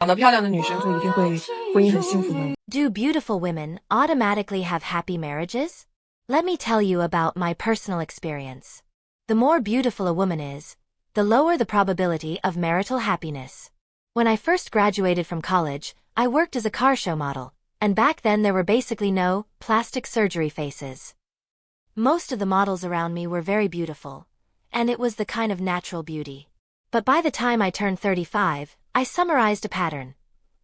长得漂亮的女生就一定会婚姻很幸福吗？ Do beautiful women automatically have happy marriages? Let me tell you about my personal experience. The more beautiful a woman is, the lower the probability of marital happiness. When I first graduated from college, I worked as a car show model, and back then there were basically no plastic surgery faces. Most of the models around me were very beautiful, and it was the kind of natural beauty. But by the time I turned 35, I summarized a pattern.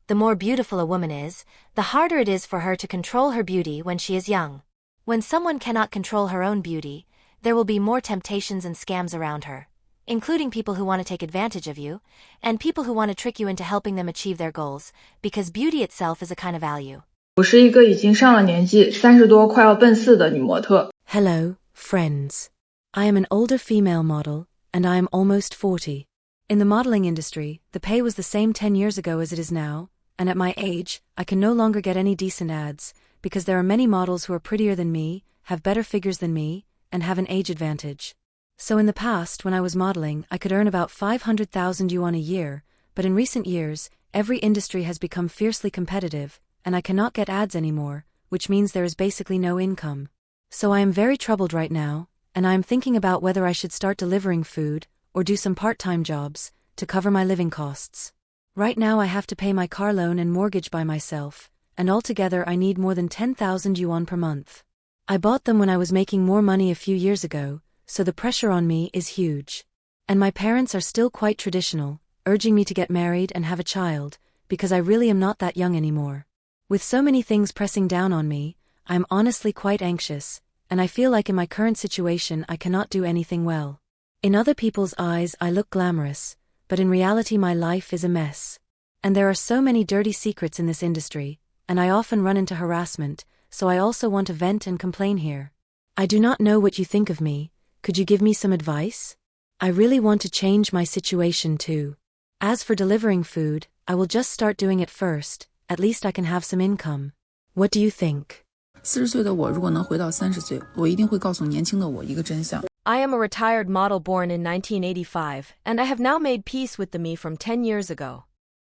The more beautiful a woman is, the harder it is for her to control her beauty when she is young. When someone cannot control her own beauty, there will be more temptations and scams around her, including people who want to take advantage of you, and people who want to trick you into helping them achieve their goals, because beauty itself is a kind of value. 我是一个已经上了年纪30多快要奔4的女模特。 Hello, friends. I am an older female model, and I am almost 40. In the modeling industry, the pay was the same 10 years ago as it is now, and at my age, I can no longer get any decent ads, because there are many models who are prettier than me, have better figures than me, and have an age advantage. So in the past, when I was modeling, I could earn about 500,000 yuan a year, but in recent years, every industry has become fiercely competitive, and I cannot get ads anymore, which means there is basically no income. So I am very troubled right now, and I am thinking about whether I should start delivering food, or do some part-time jobs, to cover my living costs. Right now I have to pay my car loan and mortgage by myself, and altogether I need more than 10,000 yuan per month. I bought them when I was making more money a few years ago, so the pressure on me is huge. And my parents are still quite traditional, urging me to get married and have a child, because I really am not that young anymore. With so many things pressing down on me, I am honestly quite anxious, and I feel like in my current situation I cannot do anything well. In other people's eyes I look glamorous, but in reality my life is a mess. And there are so many dirty secrets in this industry, and I often run into harassment, so I also want to vent and complain here. I do not know what you think of me. Could you give me some advice? I really want to change my situation too. As for delivering food, I will just start doing it first, at least I can have some income. What do you think? 40岁的我如果能回到30岁，我一定会告诉年轻的我一个真相。 I am a retired model born in 1985, and I have now made peace with the me from 10 years ago.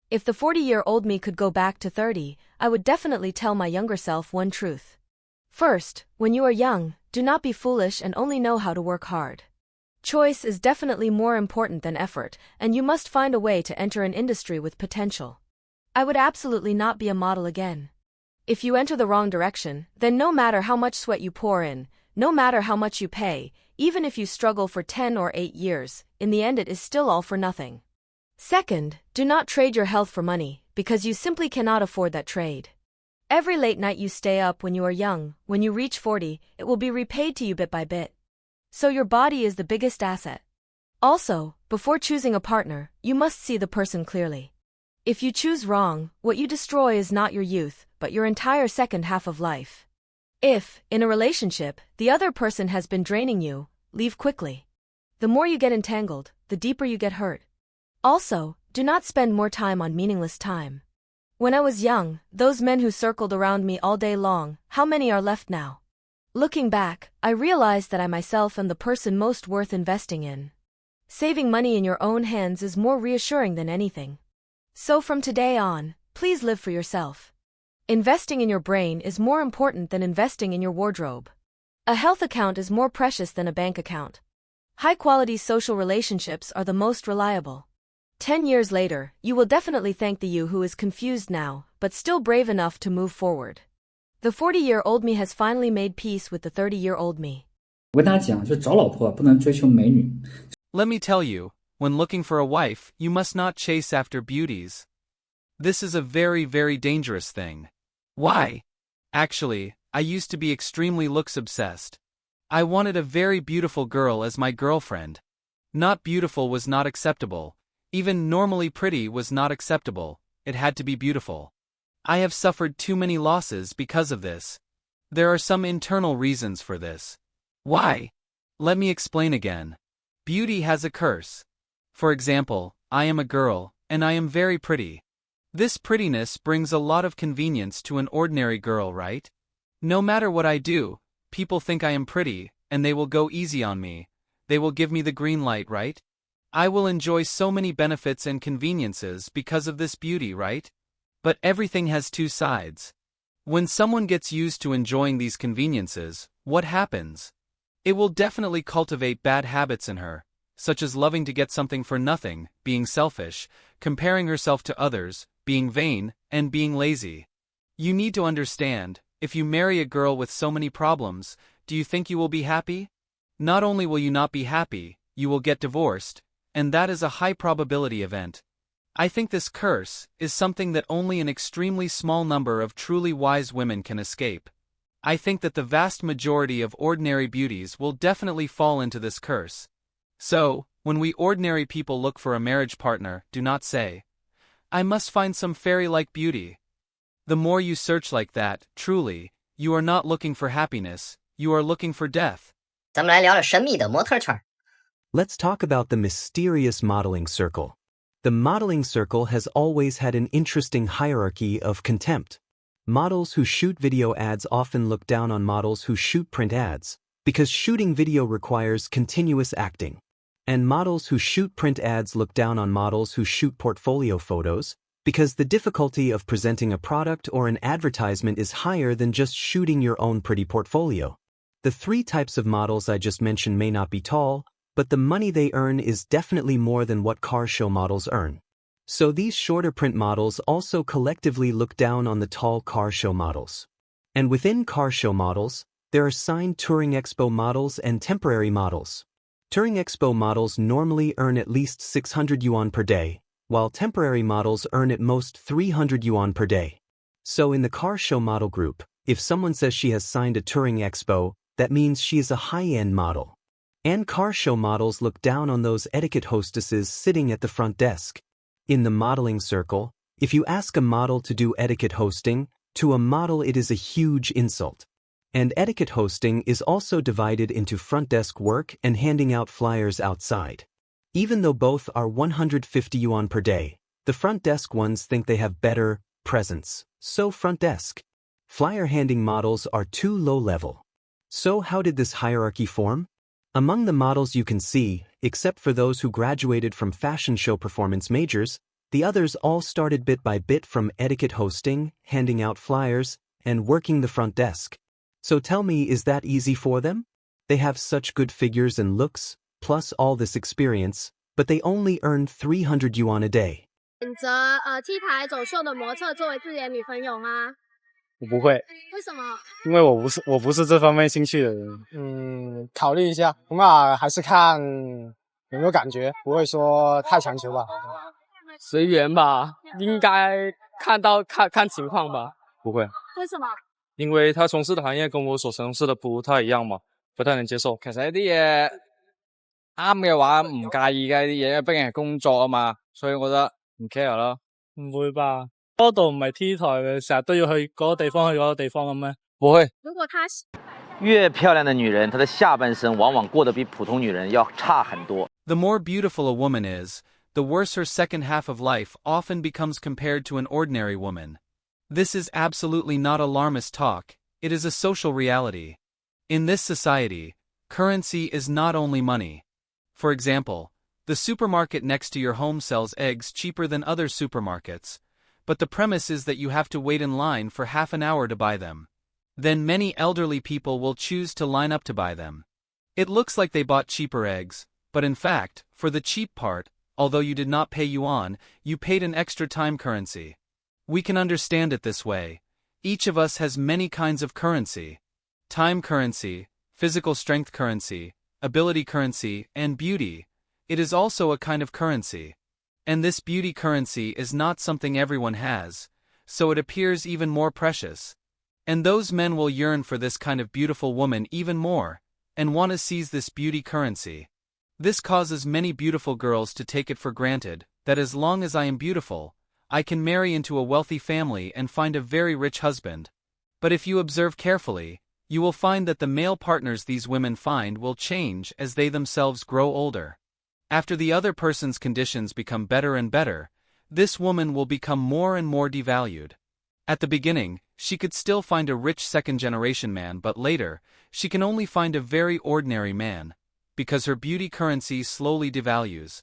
If the 40-year-old me could go back to 30, I would definitely tell my younger self one truth. First, when you are young, do not be foolish and only know how to work hard. Choice is definitely more important than effort, and you must find a way to enter an industry with potential. I would absolutely not be a model again. If you enter the wrong direction, then no matter how much sweat you pour in, no matter how much you pay, even if you struggle for 10 or 8 years, in the end it is still all for nothing. Second, do not trade your health for money, because you simply cannot afford that trade. Every late night you stay up when you are young, when you reach 40, it will be repaid to you bit by bit. So your body is the biggest asset. Also, before choosing a partner, you must see the person clearly. If you choose wrong, what you destroy is not your youth, but your entire second half of life. If, in a relationship, the other person has been draining you, leave quickly. The more you get entangled, the deeper you get hurt. Also, do not spend more time on meaningless time. When I was young, those men who circled around me all day long, how many are left now? Looking back, I realized that I myself am the person most worth investing in. Saving money in your own hands is more reassuring than anything. So from today on, please live for yourself. Investing in your brain is more important than investing in your wardrobe. A health account is more precious than a bank account. High-quality social relationships are the most reliable. 10 years later, you will definitely thank the you who is confused now, but still brave enough to move forward. The 40-year-old me has finally made peace with the 30-year-old me. 我跟他讲，就找老婆不能追求美女。 Let me tell you, when looking for a wife, you must not chase after beauties. This is a very, very dangerous thing. Why? Actually, I used to be extremely looks-obsessed. I wanted a very beautiful girl as my girlfriend. Not beautiful was not acceptable. Even normally pretty was not acceptable, it had to be beautiful. I have suffered too many losses because of this. There are some internal reasons for this. Why? Let me explain again. Beauty has a curse. For example, I am a girl, and I am very pretty. This prettiness brings a lot of convenience to an ordinary girl, right? No matter what I do, people think I am pretty, and they will go easy on me. They will give me the green light, right? I will enjoy so many benefits and conveniences because of this beauty, right? But everything has two sides. When someone gets used to enjoying these conveniences, what happens? It will definitely cultivate bad habits in her, such as loving to get something for nothing, being selfish, comparing herself to others, being vain, and being lazy. You need to understand, if you marry a girl with so many problems, do you think you will be happy? Not only will you not be happy, you will get divorced, and that is a high probability event. I think this curse is something that only an extremely small number of truly wise women can escape. I think that the vast majority of ordinary beauties will definitely fall into this curse. So, when we ordinary people look for a marriage partner, do not say, I must find some fairy-like beauty. The more you search like that, truly, you are not looking for happiness, you are looking for death. 咱们来聊聊神秘的模特圈。 Let's talk about the mysterious modeling circle. The modeling circle has always had an interesting hierarchy of contempt. Models who shoot video ads often look down on models who shoot print ads, because shooting video requires continuous acting. And models who shoot print ads look down on models who shoot portfolio photos, because the difficulty of presenting a product or an advertisement is higher than just shooting your own pretty portfolio. The three types of models I just mentioned may not be tall, but the money they earn is definitely more than what car show models earn. So these shorter print models also collectively look down on the tall car show models. And within car show models, there are signed Touring Expo models and temporary models. Touring Expo models normally earn at least 600 yuan per day, while temporary models earn at most 300 yuan per day. So in the car show model group, if someone says she has signed a Touring Expo, that means she is a high-end model. And car show models look down on those etiquette hostesses sitting at the front desk. In the modeling circle, if you ask a model to do etiquette hosting, to a model it is a huge insult. And etiquette hosting is also divided into front desk work and handing out flyers outside. Even though both are 150 yuan per day, the front desk ones think they have better presence. So front desk. Flyer handing models are too low level. So how did this hierarchy form? Among the models you can see, except for those who graduated from fashion show performance majors, the others all started bit by bit from etiquette hosting, handing out flyers, and working the front desk. So tell me, is that easy for them? They have such good figures and looks, plus all this experience, but they only earn 300 yuan a day. 选择T 台走秀的模特作为自己的女朋友吗？我不会。为什么？因为我不是这方面兴趣的人。考虑一下，那还是看有没有感觉，不会说太强求吧。随缘吧，应该看情况吧。不会。为什么？因为他从事的行业跟我所从事的不太一样嘛，不太能接受。其實有啲嘢啱嘅話唔介意嘅，啲嘢畢竟係工作啊嘛，所以我覺得唔 care 咯。唔會吧？嗰度唔係 T 台嘅，成日都要去嗰個地方去嗰個地方咁咩？不會。如果他越漂亮的女人，她的下半生往往过得比普通女人要差很多。The more beautiful a woman is, the worse her second half of life often becomes compared to an ordinary woman. This is absolutely not alarmist talk, it is a social reality. In this society, currency is not only money. For example, the supermarket next to your home sells eggs cheaper than other supermarkets, but the premise is that you have to wait in line for half an hour to buy them. Then many elderly people will choose to line up to buy them. It looks like they bought cheaper eggs, but in fact, for the cheap part, although you did not pay yuan, you paid an extra time currency. We can understand it this way. Each of us has many kinds of currency. Time currency, physical strength currency, ability currency, and beauty. It is also a kind of currency. And this beauty currency is not something everyone has, so it appears even more precious. And those men will yearn for this kind of beautiful woman even more, and want to seize this beauty currency. This causes many beautiful girls to take it for granted, that as long as I am beautiful, I can marry into a wealthy family and find a very rich husband. But if you observe carefully, you will find that the male partners these women find will change as they themselves grow older. After the other person's conditions become better and better, this woman will become more and more devalued. At the beginning, she could still find a rich second-generation man, but later, she can only find a very ordinary man, because her beauty currency slowly devalues.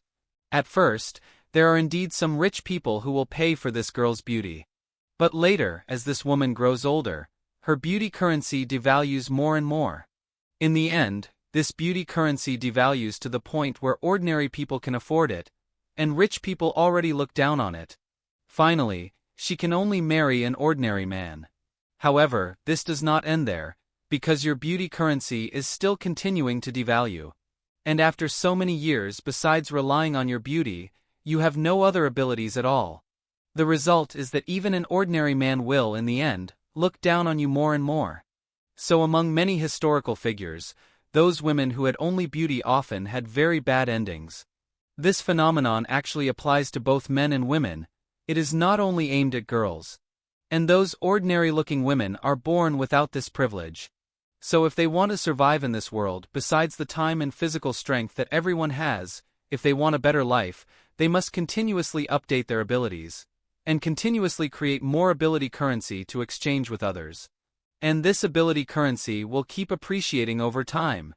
At first, there are indeed some rich people who will pay for this girl's beauty. But later, as this woman grows older, her beauty currency devalues more and more. In the end, this beauty currency devalues to the point where ordinary people can afford it, and rich people already look down on it. Finally, she can only marry an ordinary man. However, this does not end there, because your beauty currency is still continuing to devalue. And after so many years, besides relying on your beauty, you have no other abilities at all. The result is that even an ordinary man will, in the end, look down on you more and more. So among many historical figures, those women who had only beauty often had very bad endings. This phenomenon actually applies to both men and women. It is not only aimed at girls. And those ordinary-looking women are born without this privilege. So if they want to survive in this world, besides the time and physical strength that everyone has, if they want a better life, they must continuously update their abilities, and continuously create more ability currency to exchange with others. And this ability currency will keep appreciating over time.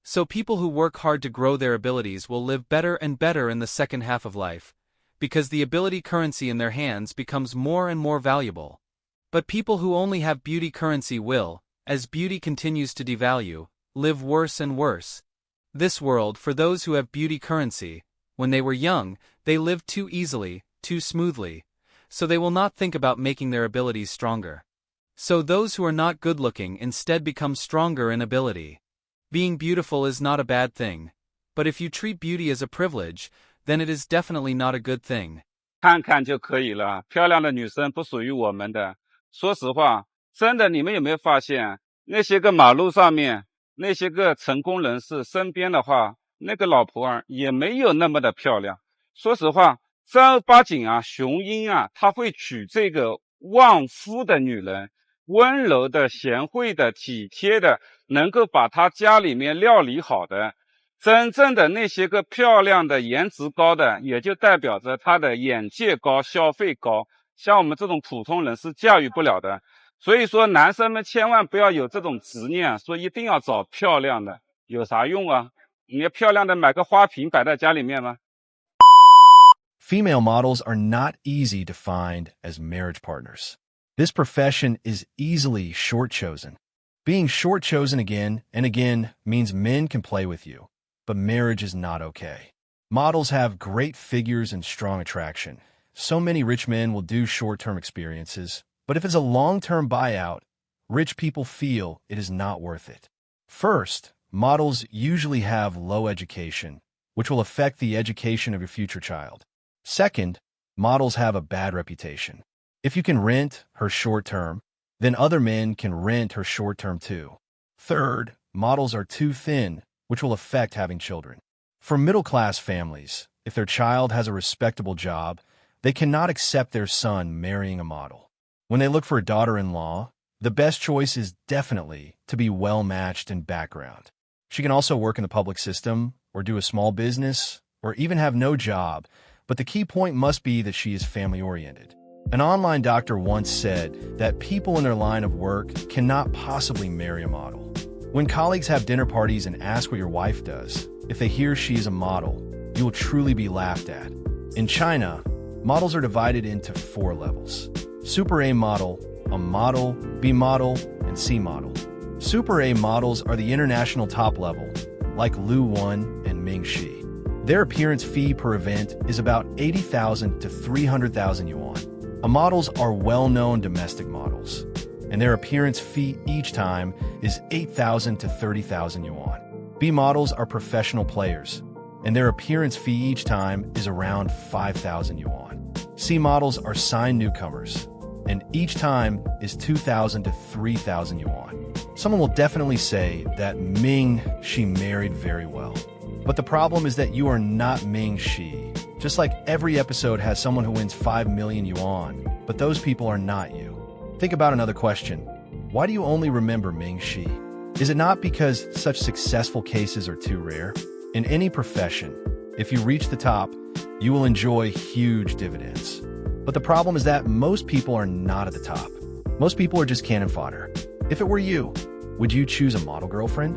So people who work hard to grow their abilities will live better and better in the second half of life, because the ability currency in their hands becomes more and more valuable. But people who only have beauty currency will, as beauty continues to devalue, live worse and worse. This world, for those who have beauty currency, when they were young, they lived too easily, too smoothly, so they will not think about making their abilities stronger. So those who are not good-looking instead become stronger in ability. Being beautiful is not a bad thing, but if you treat beauty as a privilege, then it is definitely not a good thing. 看看就可以了，漂亮的女生不属于我们的。说实话，真的，你们有没有发现，那些个马路上面，那些个成功人士身边的话，那个老婆儿也没有那么的漂亮。说实话，正儿八经啊，雄鹰啊，他会娶这个旺夫的女人，温柔的、贤惠的、体贴的，能够把他家里面料理好的。真正的那些个漂亮的、颜值高的，也就代表着他的眼界高、消费高。像我们这种普通人是驾驭不了的。所以说，男生们千万不要有这种执念，说一定要找漂亮的，有啥用啊？你要漂亮的买个花瓶摆在家里面吗？ Female models are not easy to find as marriage partners. This profession is easily short-chosen. Being short-chosen again and again means men can play with you, but marriage is not okay. Models have great figures and strong attraction. So many rich men will do short-term experiences, but if it's a long-term buyout, rich people feel it is not worth it. First, models usually have low education, which will affect the education of your future child. Second, models have a bad reputation. If you can rent her short-term, then other men can rent her short-term too. Third, models are too thin, which will affect having children. For middle-class families, if their child has a respectable job, they cannot accept their son marrying a model. When they look for a daughter-in-law, the best choice is definitely to be well-matched in background. She can also work in the public system, or do a small business, or even have no job, but the key point must be that she is family-oriented. An online doctor once said that people in their line of work cannot possibly marry a model. When colleagues have dinner parties and ask what your wife does, if they hear she is a model, you will truly be laughed at. In China, models are divided into 4 levels. Super A model, a model, B model, and C model. Super A models are the international top level, like Lu Wan and Ming Shi. Their appearance fee per event is about 80,000 to 300,000 yuan. A models are well-known domestic models, and their appearance fee each time is 8,000 to 30,000 yuan. B models are professional players, and their appearance fee each time is around 5,000 yuan. C models are signed newcomers, and each time is 2,000 to 3,000 yuan. Someone will definitely say that Ming Shi married very well. But the problem is that you are not Ming Shi. Just like every episode has someone who wins 5 million yuan, but those people are not you. Think about another question. Why do you only remember Ming Shi? Is it not because such successful cases are too rare? In any profession, if you reach the top, you will enjoy huge dividends. But the problem is that most people are not at the top. Most people are just cannon fodder. If it were you, would you choose a model girlfriend?